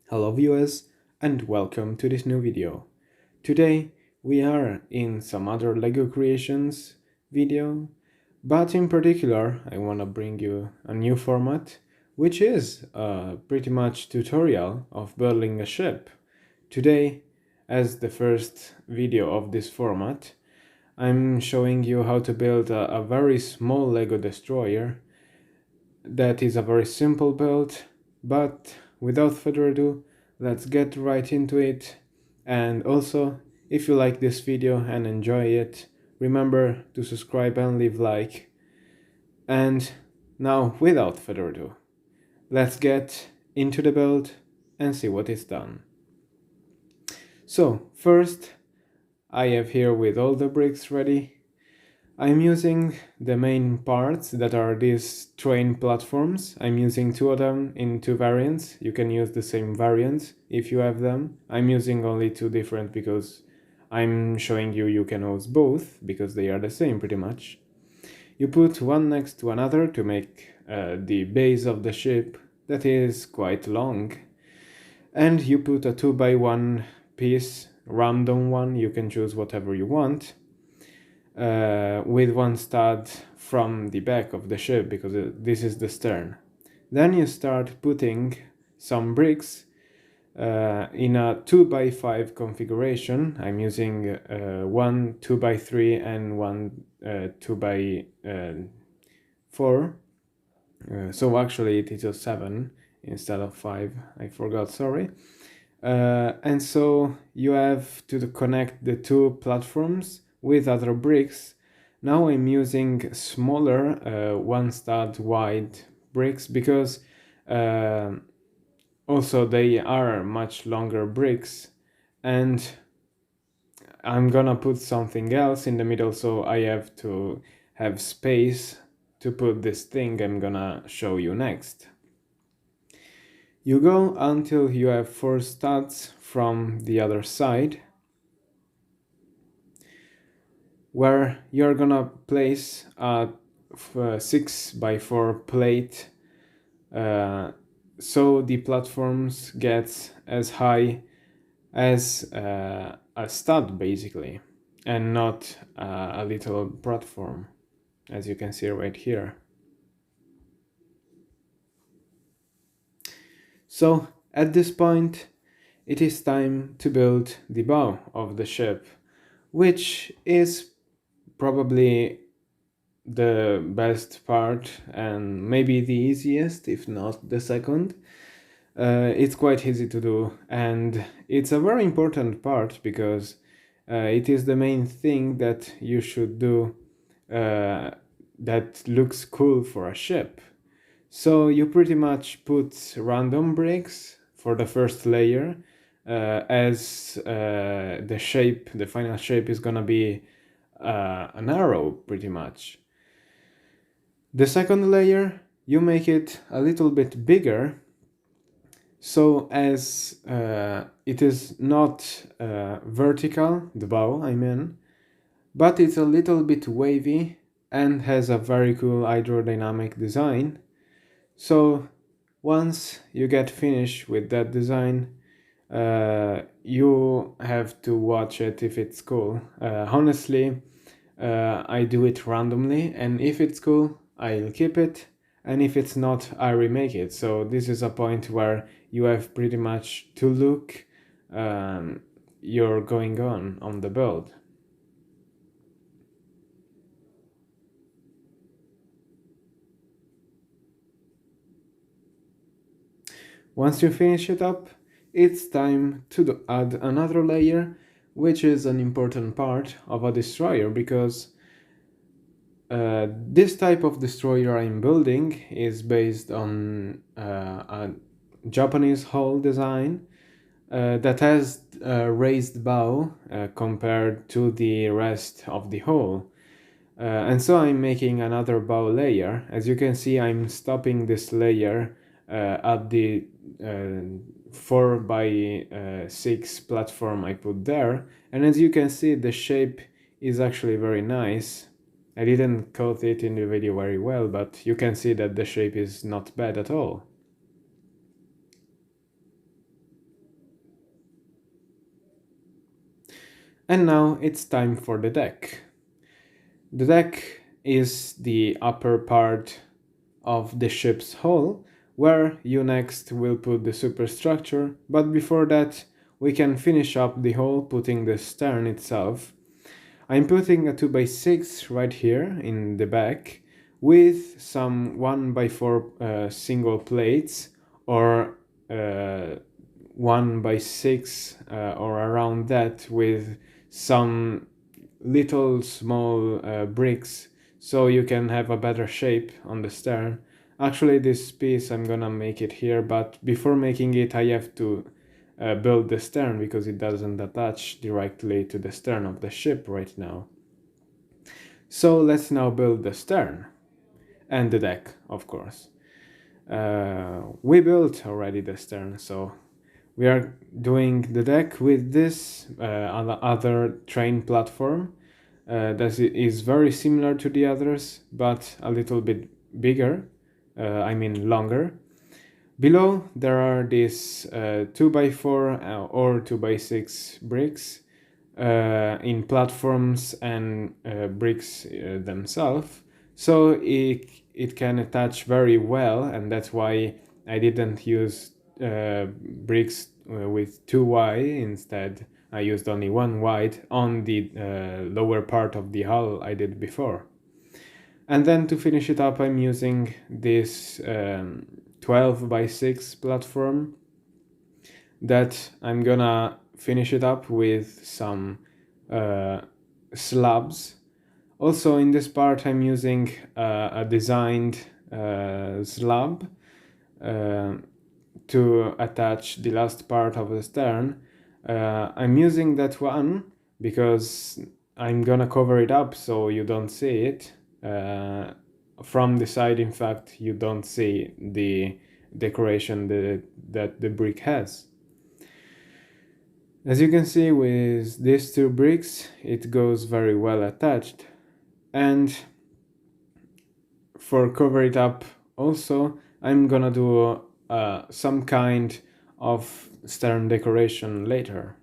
Hello viewers and welcome to this new video. Today we are in some other LEGO creations video, but in particular I want to bring you a new format which is pretty much tutorial of building a ship. Today, as the first video of this format, I'm showing you how to build a very small LEGO destroyer. That is a very simple build, but without further ado, let's get right into it. And also, if you like this video and enjoy it, remember to subscribe and leave like. And now, without further ado, let's get into the build and see what is done. So, first, I have here with all the bricks ready. I'm using the main parts that are these train platforms. I'm using two of them in two variants. You can use the same variants if you have them. I'm using only two different because I'm showing you can use both because they are the same pretty much. You put one next to another to make the base of the ship that is quite long. And you put a 2x1 piece, random one, you can choose whatever you want. With one stud from the back of the ship because this is the stern. Then you start putting some bricks in a 2x5 configuration. I'm using one 2x3 and one 2x4. So actually it is a 7 instead of 5. I forgot, sorry. And so you have to connect the two platforms with other bricks. Now I'm using smaller 1 stud wide bricks because also they are much longer bricks, and I'm gonna put something else in the middle, so I have to have space to put this thing I'm gonna show you next. You go until you have 4 studs from the other side, where you're gonna place a 6x4 plate so the platforms get as high as a stud basically, and not a little platform, as you can see right here. So at this point it is time to build the bow of the ship, which is probably the best part and maybe the easiest, if not the second. It's quite easy to do, and it's a very important part because it is the main thing that you should do that looks cool for a ship. So you pretty much put random bricks for the first layer, as the final shape is gonna be an arrow pretty much. The second layer, you make it a little bit bigger, so as it is not vertical, the bow I mean, but it's a little bit wavy and has a very cool hydrodynamic design. So once you get finished with that design, you have to watch it if it's cool. Honestly, I do it randomly, and if it's cool, I'll keep it, and if it's not, I remake it. So this is a point where you have pretty much to look you're going on the build. Once you finish it up, it's time to add another layer, which is an important part of a destroyer because this type of destroyer I'm building is based on a Japanese hull design that has a raised bow compared to the rest of the hull. And so I'm making another bow layer. As you can see, I'm stopping this layer at the 4x6 platform I put there. And as you can see, the shape is actually very nice. I didn't coat it in the video very well, but you can see that the shape is not bad at all. And now it's time for the deck. The deck is the upper part of the ship's hull, where you next will put the superstructure, but before that we can finish up the hull putting the stern itself. I'm putting a 2x6 right here in the back with some 1x4 single plates or 1x6 or around that with some little small bricks so you can have a better shape on the stern. Actually, this piece I'm gonna make it here, but before making it I have to build the stern because it doesn't attach directly to the stern of the ship right now. So let's now build the stern and the deck, of course. We built already the stern, so we are doing the deck with this other train platform that is very similar to the others, but a little bit bigger, I mean longer. Below there are these 2x4 or 2x6 bricks in platforms and bricks themselves, so it can attach very well, and that's why I didn't use bricks with 2 wide. Instead I used only 1 wide on the lower part of the hull I did before. And then to finish it up I'm using this 12x6 platform that I'm gonna finish it up with some slabs. Also in this part I'm using a designed slab to attach the last part of the stern. I'm using that one because I'm gonna cover it up so you don't see it. From the side, in fact, you don't see the decoration that the brick has. As you can see with these 2 bricks, it goes very well attached. And for cover it up also, I'm gonna do some kind of stern decoration later.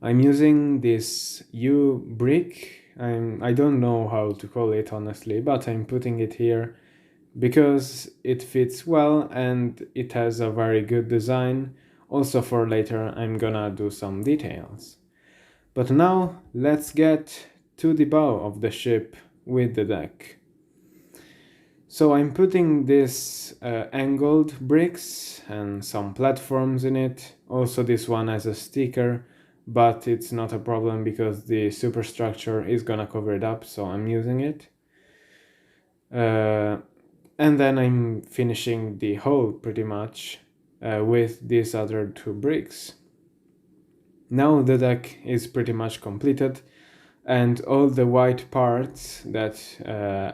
I'm using this U brick. I don't know how to call it honestly, but I'm putting it here because it fits well and it has a very good design. Also for later I'm gonna do some details. But now let's get to the bow of the ship with the deck. So I'm putting this angled bricks and some platforms in it. Also this one has a sticker, but it's not a problem because the superstructure is gonna cover it up, so I'm using it. And then I'm finishing the hull pretty much with these other 2 bricks. Now the deck is pretty much completed and all the white parts that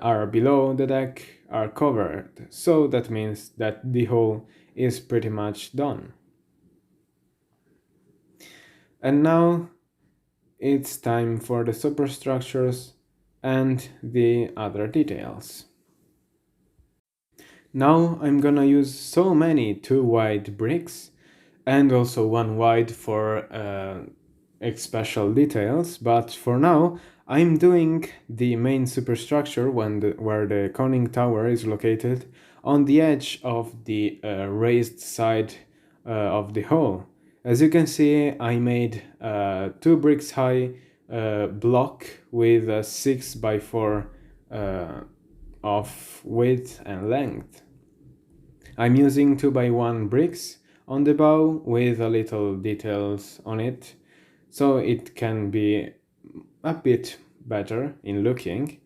are below the deck are covered, so that means that the hull is pretty much done. And now it's time for the superstructures and the other details. Now I'm gonna use so many 2 wide bricks and also 1 wide for special details, but for now I'm doing the main superstructure where the conning tower is located on the edge of the raised side of the hull. As you can see, I made 2 bricks high block with a 6x4 of width and length. I'm using 2x1 bricks on the bow with a little details on it, so it can be a bit better in looking.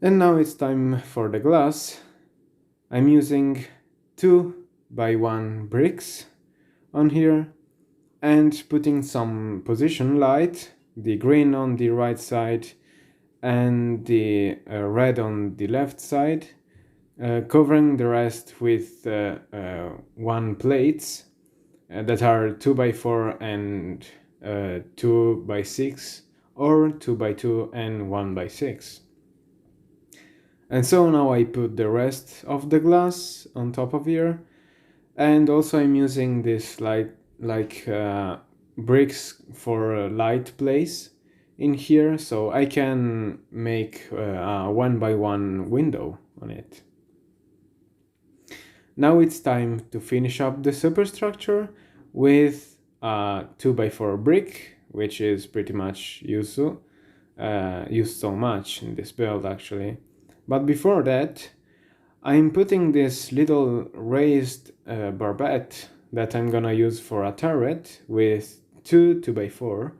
And now it's time for the glass. I'm using 2x1 bricks on here and putting some position light, the green on the right side and the red on the left side, covering the rest with 1 plates that are 2x4 and 2x6 or 2x2 and 1x6. And so now I put the rest of the glass on top of here, and also I'm using this like bricks for light place in here, so I can make a 1x1 window on it. Now it's time to finish up the superstructure with a 2x4 brick, which is pretty much used so much in this build actually. But before that, I'm putting this little raised barbette that I'm gonna use for a turret with two 2x4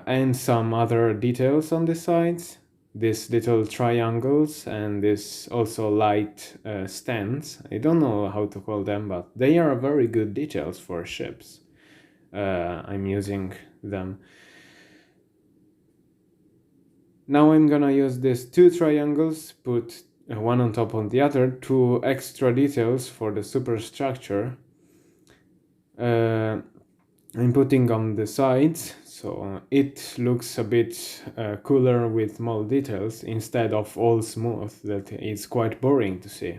and some other details on the sides, these little triangles and this also light stands. I don't know how to call them, but they are very good details for ships. I'm using them. Now I'm gonna use these two triangles, put one on top of the other, two extra details for the superstructure. I'm putting on the sides, so it looks a bit cooler with more details instead of all smooth, that is quite boring to see.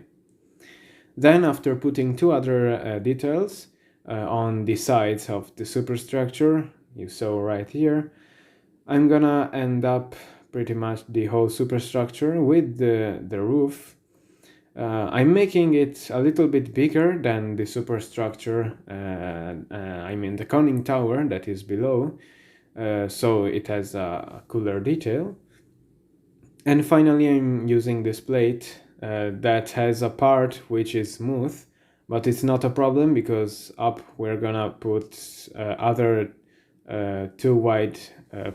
Then after putting two other details on the sides of the superstructure, you saw right here, I'm gonna end up pretty much the whole superstructure with the roof. I'm making it a little bit bigger than the superstructure, I mean the conning tower that is below, so it has a cooler detail. And finally I'm using this plate that has a part which is smooth, but it's not a problem because up we're gonna put other two wide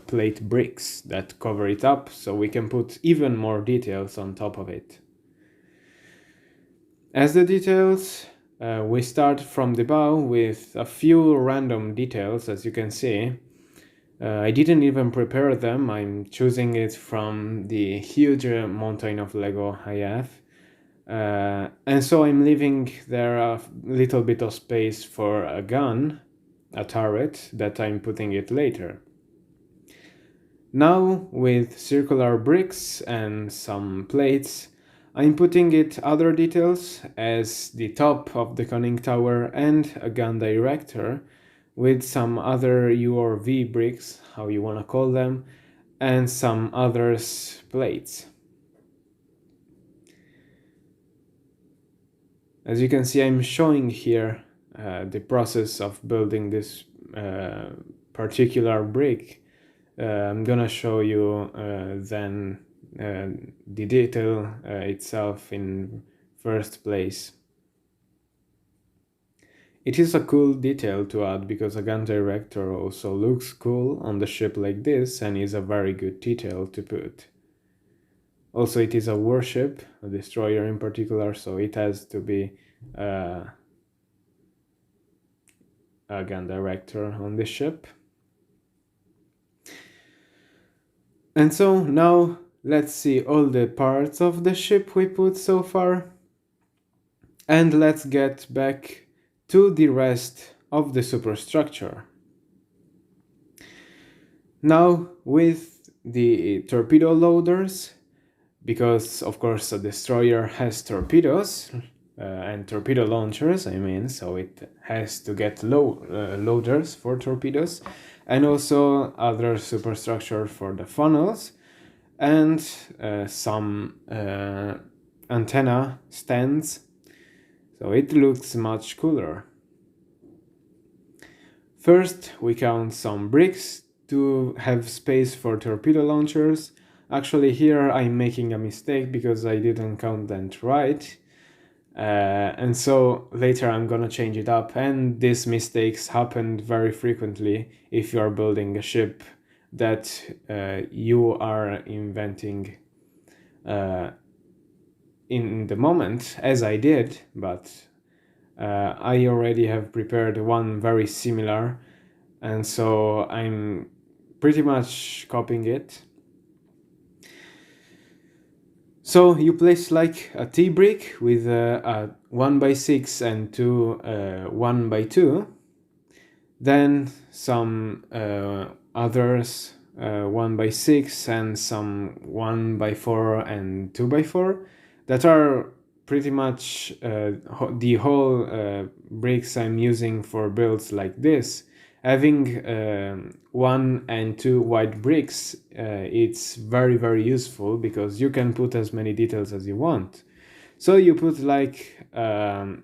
plate bricks that cover it up, so we can put even more details on top of it. As the details, we start from the bow with a few random details, as you can see. I didn't even prepare them, I'm choosing it from the huge mountain of Lego I have. And so I'm leaving there a little bit of space for a gun, a turret, that I'm putting it later. Now, with circular bricks and some plates, I'm putting it other details as the top of the conning tower and a gun director with some other U or V bricks, how you wanna call them, and some others plates. As you can see, I'm showing here the process of building this particular brick. I'm gonna show you then the detail itself in first place. It is a cool detail to add because a gun director also looks cool on the ship like this and is a very good detail to put. Also, it is a warship, a destroyer in particular, so it has to be a gun director on the ship. And so now let's see all the parts of the ship we put so far. And let's get back to the rest of the superstructure. Now with the torpedo loaders, because of course a destroyer has torpedoes and torpedo launchers, I mean, so it has to get loaders for torpedoes, and also other superstructure for the funnels, and some antenna stands, so it looks much cooler. First, we count some bricks to have space for torpedo launchers. Actually, here I'm making a mistake because I didn't count them right. And so later I'm gonna change it up, and these mistakes happened very frequently if you are building a ship that you are inventing in the moment, as I did, but I already have prepared one very similar, and so I'm pretty much copying it. So you place like a T-brick with a 1x6 and two 1x2, then some others 1x6 and some 1x4 and 2x4 that are pretty much the whole bricks I'm using for builds like this, Having 1 and 2 white bricks, it's very useful because you can put as many details as you want. So you put like a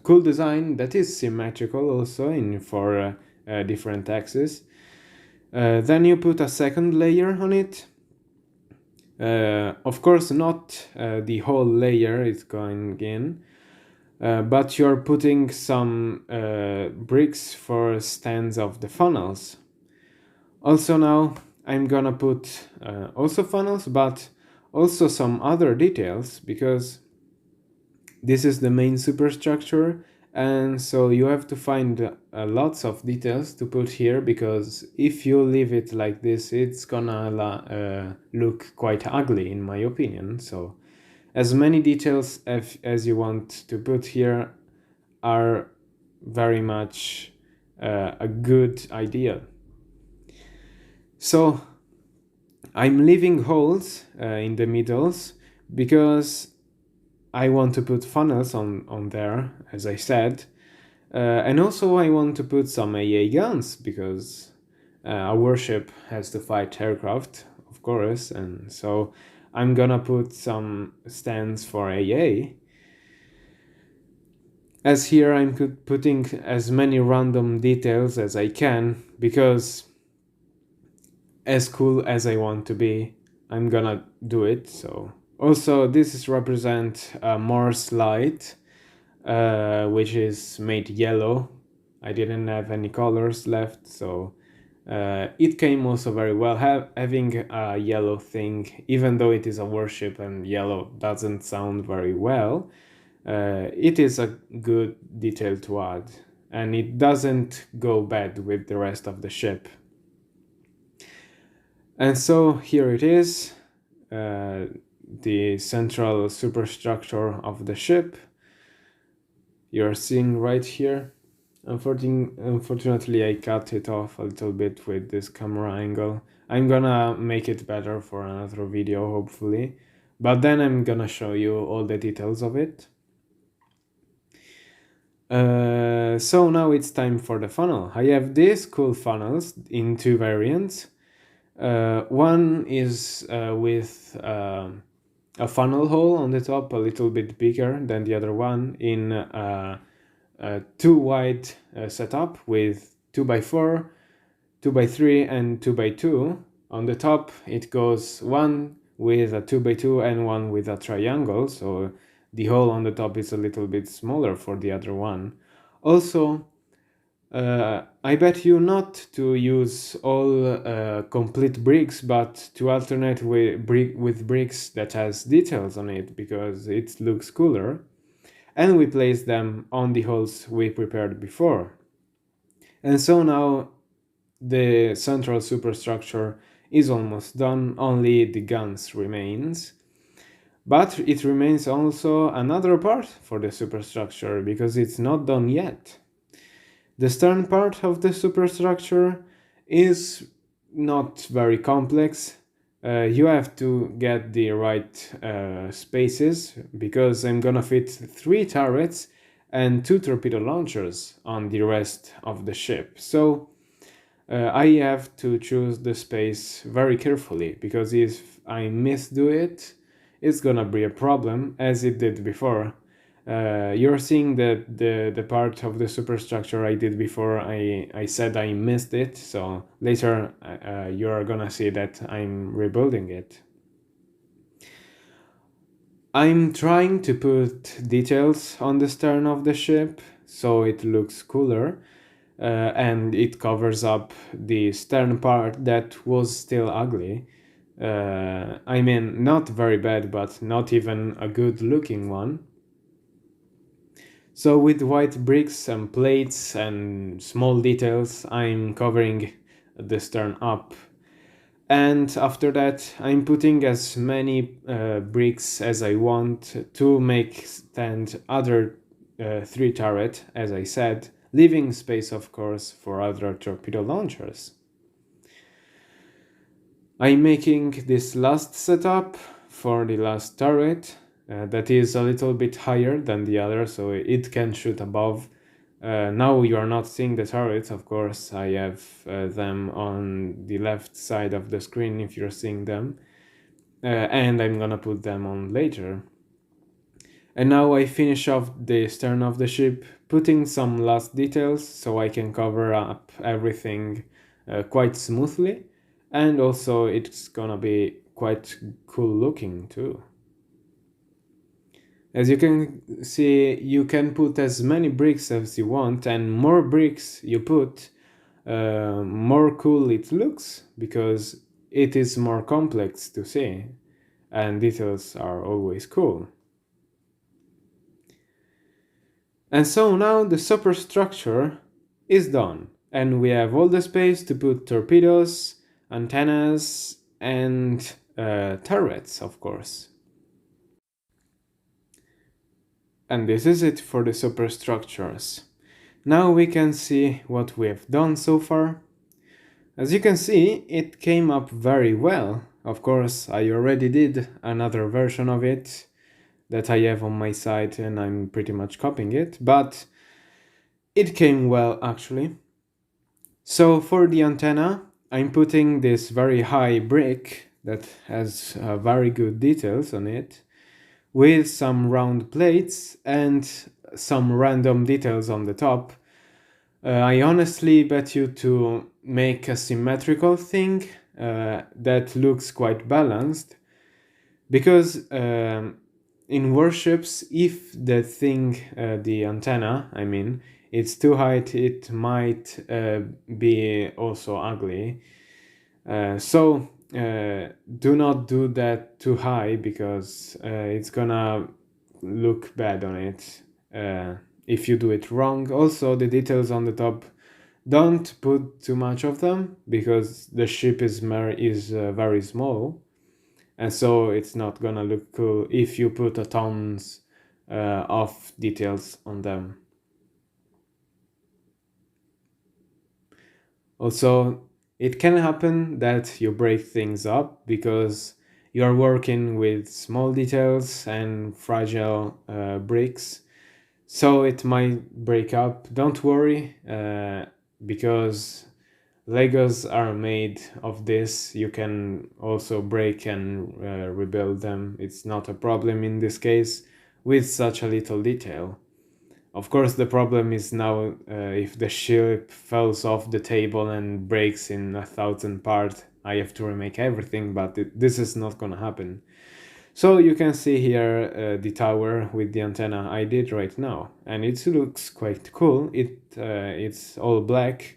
cool design that is symmetrical also in for different axes. Then you put a second layer on it. Of course, not the whole layer is going in, but you're putting some bricks for stands of the funnels. Also now I'm gonna put also funnels, but also some other details, because this is the main superstructure, and so you have to find lots of details to put here, because if you leave it like this, it's gonna look quite ugly in my opinion. So as many details as you want to put here are very much a good idea. So I'm leaving holes in the middles because I want to put funnels on there, as I said. And also I want to put some AA guns, because a warship has to fight aircraft, of course, and so I'm gonna put some stands for AA. As here I'm putting as many random details as I can, because as cool as I want to be, I'm gonna do it. So also this is represent Morse light, which is made yellow. I didn't have any colors left, so it came also very well having a yellow thing, even though it is a warship and yellow doesn't sound very well. It is a good detail to add, and it doesn't go bad with the rest of the ship. And so here it is, the central superstructure of the ship. You're seeing right here. Unfortunately, I cut it off a little bit with this camera angle. I'm gonna make it better for another video, hopefully. But then I'm gonna show you all the details of it. So now it's time for the funnel. I have these cool funnels in 2 variants. One is with a funnel hole on the top, a little bit bigger than the other one, in a 2 wide setup with 2x4, 2x3 and 2x2. On the top it goes one with a 2x2 and one with a triangle, so the hole on the top is a little bit smaller for the other one. Also, I bet you not to use all complete bricks, but to alternate with bricks that has details on it, because it looks cooler. And we place them on the holes we prepared before. And so now the central superstructure is almost done, only the guns remains. But it remains also another part for the superstructure, because it's not done yet. The stern part of the superstructure is not very complex. You have to get the right spaces, because I'm gonna fit 3 turrets and 2 torpedo launchers on the rest of the ship. So I have to choose the space very carefully, because if I misdo it, it's gonna be a problem, as it did before. You're seeing the part of the superstructure I did before. I said I missed it, so later you're gonna see that I'm rebuilding it. I'm trying to put details on the stern of the ship so it looks cooler, and it covers up the stern part that was still ugly. I mean, not very bad, but not even a good looking one. So with white bricks and plates and small details, I'm covering the stern up. And after that, I'm putting as many bricks as I want to make stand other 3 turret, as I said, leaving space, of course, for other torpedo launchers. I'm making this last setup for the last turret. That is a little bit higher than the other, so it can shoot above Now you are not seeing the turrets, of course. I have them on the left side of the screen if you're seeing them. And I'm gonna put them on later. And now I finish off the stern of the ship, putting some last details so I can cover up everything quite smoothly. And also it's gonna be quite cool looking too. As you can see, you can put as many bricks as you want, and more bricks you put, more cool it looks, because it is more complex to see, and details are always cool. And so now the superstructure is done, and we have all the space to put torpedoes, antennas, and turrets, of course. And this is it for the superstructures. Now we can see what we have done so far. As you can see, it came up very well. Of course, I already did another version of it that I have on my site and I'm pretty much copying it, but it came well actually. So for the antenna, I'm putting this very high brick that has very good details on it, with some round plates and some random details on the top. I honestly bet you to make a symmetrical thing that looks quite balanced, because in warships, if the thing, the antenna, I mean, it's too high, it might be also ugly. So do not do that too high, because it's gonna look bad on it if you do it wrong. Also, the details on the top, don't put too much of them, because the ship is very small, and so it's not gonna look cool if you put a tons of details on them. Also, it can happen that you break things up because you are working with small details and fragile bricks, so it might break up. Don't worry, because Legos are made of this. You can also break and rebuild them. It's not a problem in this case with such a little detail. Of course, the problem is now if the ship falls off the table and breaks in 1,000 parts, I have to remake everything, but this is not gonna happen. So you can see here the tower with the antenna I did right now, and it looks quite cool. It's all black,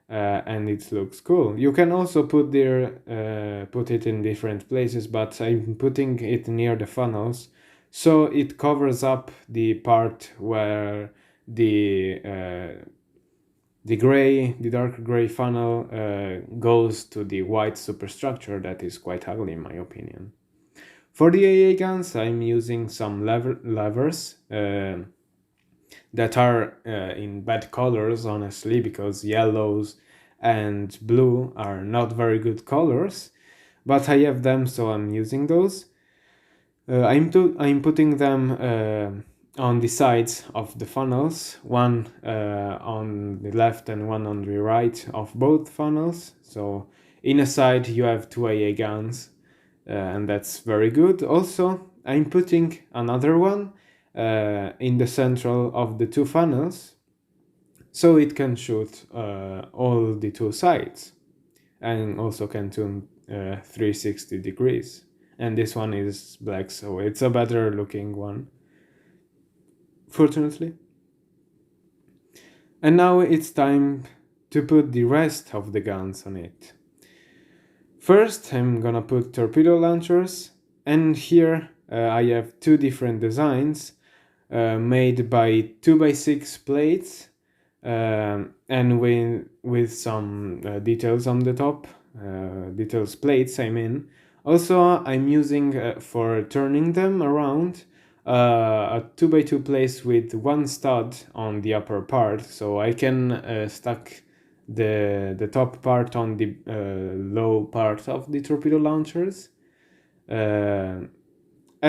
and it looks cool. You can also put it in different places, but I'm putting it near the funnels, so it covers up the part where the dark gray funnel goes to the white superstructure that is quite ugly in my opinion. For the AA guns, I'm using some levers that are in bad colors, honestly, because yellows and blue are not very good colors, but I have them, so I'm using those. I'm putting them on the sides of the funnels, one on the left and one on the right of both funnels. So in a side you have two AA guns, and that's very good. Also, I'm putting another one in the central of the two funnels, so it can shoot all the two sides, and also can tune 360 degrees. And this one is black, so it's a better looking one, fortunately. And now it's time to put the rest of the guns on it. First, I'm gonna put torpedo launchers, and here I have two different designs made by 2x6 plates, and with some details on the top, details plates I mean. Also, I'm using for turning them around a 2x2 plate with one stud on the upper part, so I can stack the top part on the low part of the torpedo launchers, and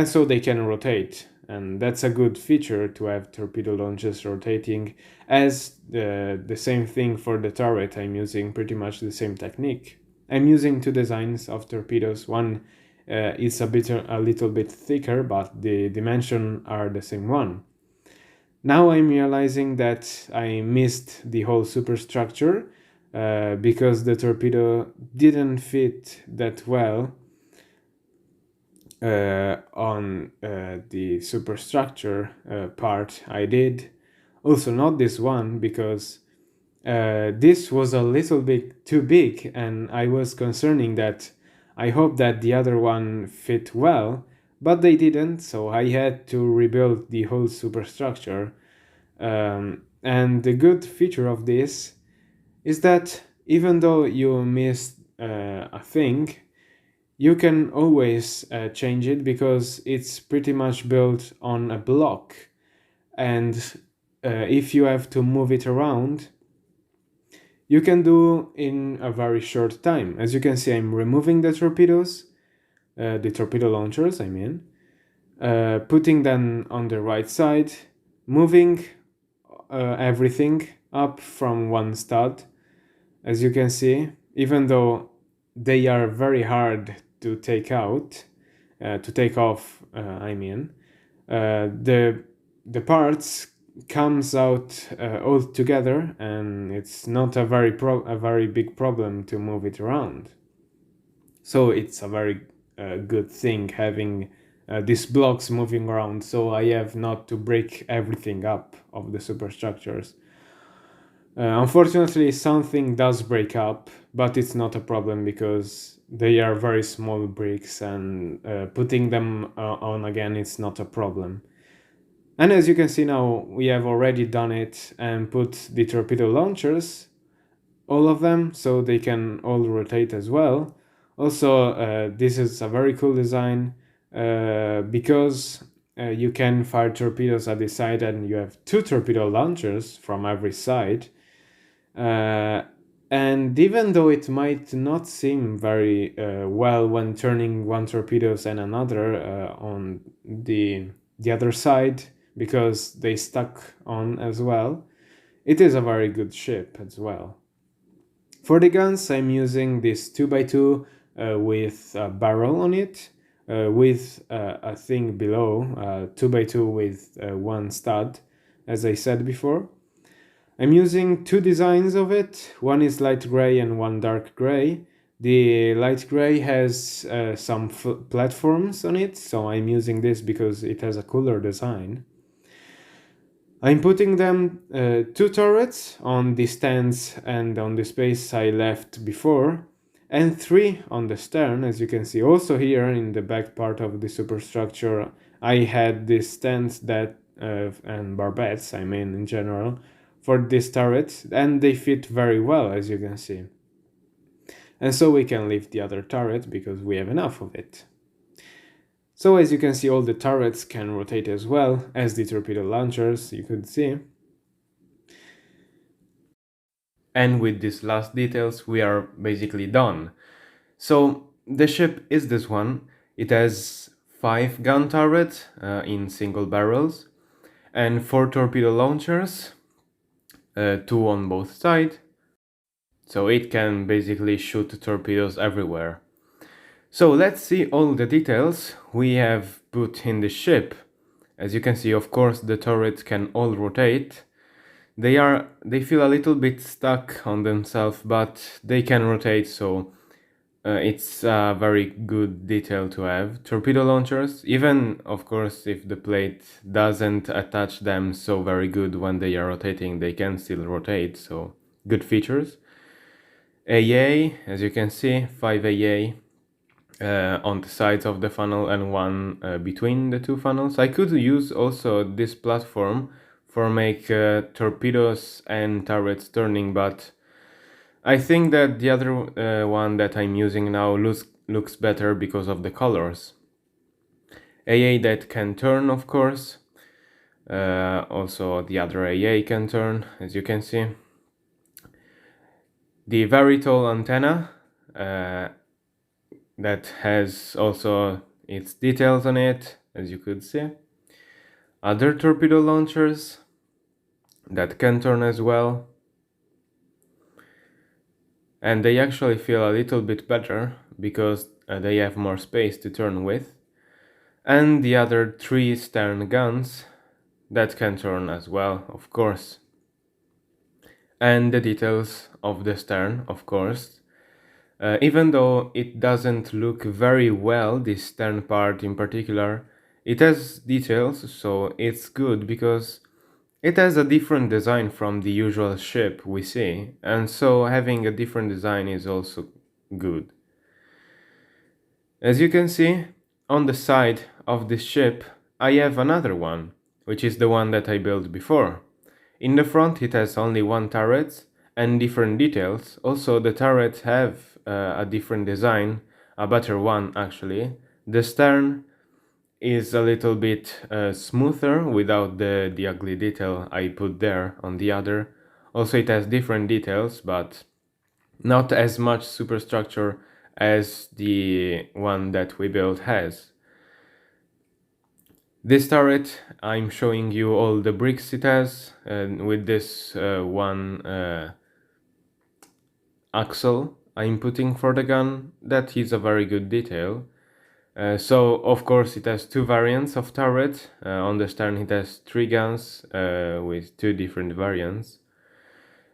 so they can rotate and that's a good feature to have torpedo launchers rotating. As the same thing for the turret, I'm using pretty much the same technique. I'm using two designs of torpedoes. One is a little bit thicker, but the dimensions are the same one. Now I'm realizing that I missed the whole superstructure because the torpedo didn't fit that well on the superstructure part I did. Also not this one, because this was a little bit too big, and I was concerning that I hope that the other one fit well, but they didn't, so I had to rebuild the whole superstructure. And the good feature of this is that even though you missed a thing, you can always change it because it's pretty much built on a block. And if you have to move it around, you can do in a very short time. As you can see, I'm removing the torpedoes, the torpedo launchers, I mean, putting them on the right side, moving everything up from one stud. As you can see, even though they are very hard to take out, to take off, I mean, the parts comes out all together, and it's not a very big problem to move it around. So it's a very good thing having these blocks moving around, so I have not to break everything up of the superstructures. Unfortunately, something does break up, but it's not a problem because they are very small bricks, and putting them on again, it's not a problem. And as you can see now, we have already done it and put the torpedo launchers, all of them, so they can all rotate as well. Also, this is a very cool design because you can fire torpedoes at the side, and you have two torpedo launchers from every side. And even though it might not seem very well when turning one torpedoes and another on the other side, because they stuck on as well, it is a very good ship as well. For the guns, I'm using this 2x2 with a barrel on it, with a thing below, 2x2 with one stud, as I said before. I'm using two designs of it. One is light gray and one dark gray. The light gray has some platforms on it, so I'm using this because it has a cooler design. I'm putting them two turrets on the stands and on the space I left before, and three on the stern. As you can see also here in the back part of the superstructure, I had these stands that and barbettes, I mean in general, for this turret, and they fit very well, as you can see. And so we can leave the other turret because we have enough of it. So as you can see, all the turrets can rotate as well as the torpedo launchers, you could see. And with these last details, we are basically done. So the ship is this one. It has 5 gun turrets in single barrels and 4 torpedo launchers, 2 on both sides. So it can basically shoot torpedoes everywhere. So let's see all the details we have put in the ship. As you can see, of course, the turrets can all rotate. They feel a little bit stuck on themselves, but they can rotate, so it's a very good detail to have. Torpedo launchers, even of course if the plate doesn't attach them so very good when they are rotating, they can still rotate, so good features. AA, as you can see, 5 AA on the sides of the funnel and one between the two funnels. I could use also this platform for make torpedoes and turrets turning, but I think that the other one that I'm using now looks better because of the colors. AA that can turn, of course. Also the other AA can turn, as you can see. The very tall antenna that has also its details on it, as you could see. other torpedo launchers that can turn as well, and they actually feel a little bit better because they have more space to turn with, and the other 3 stern guns that can turn as well, of course, and the details of the stern, of course. Even though it doesn't look very well, this stern part in particular, it has details, so it's good because it has a different design from the usual ship we see, and so having a different design is also good. As you can see, on the side of this ship, I have another one, which is the one that I built before. In the front it has only one turret and different details. Also the turrets have a different design, a better one actually. The stern is a little bit smoother without the ugly detail I put there on the other. Also it has different details, but not as much superstructure as the one that we built has. This turret, I'm showing you all the bricks it has, and with this one axle I'm putting for the gun, that is a very good detail. So of course it has 2 variants of turret. On the stern it has 3 guns with 2 different variants.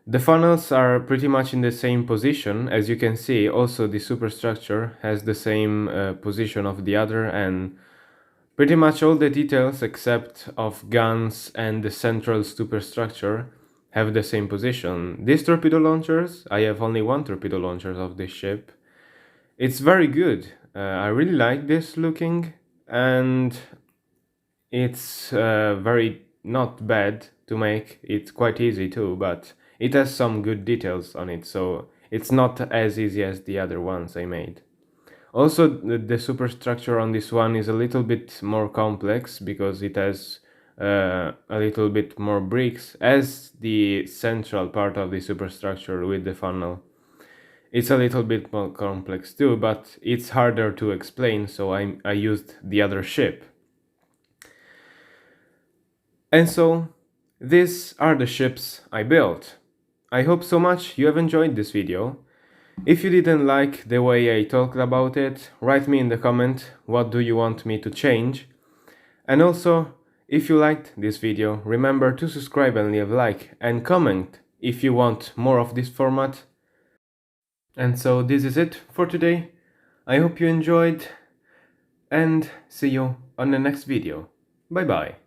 The funnels are pretty much in the same position. As you can see, also the superstructure has the same position of the other, and pretty much all the details except of guns and the central superstructure have the same position. These torpedo launchers, I have only 1 torpedo launcher of this ship. It's very good. I really like this looking, and it's very not bad to make. It's quite easy too, but it has some good details on it, so it's not as easy as the other ones I made. Also, the superstructure on this one is a little bit more complex because it has a little bit more bricks as the central part of the superstructure with the funnel. It's a little bit more complex too, but it's harder to explain, so I used the other ship. And so, these are the ships I built. I hope so much you have enjoyed this video. If you didn't like the way I talked about it, write me in the comment what do you want me to change. And also, if you liked this video, remember to subscribe and leave a like and comment if you want more of this format. And so this is it for today. I hope you enjoyed, and see you on the next video. Bye bye.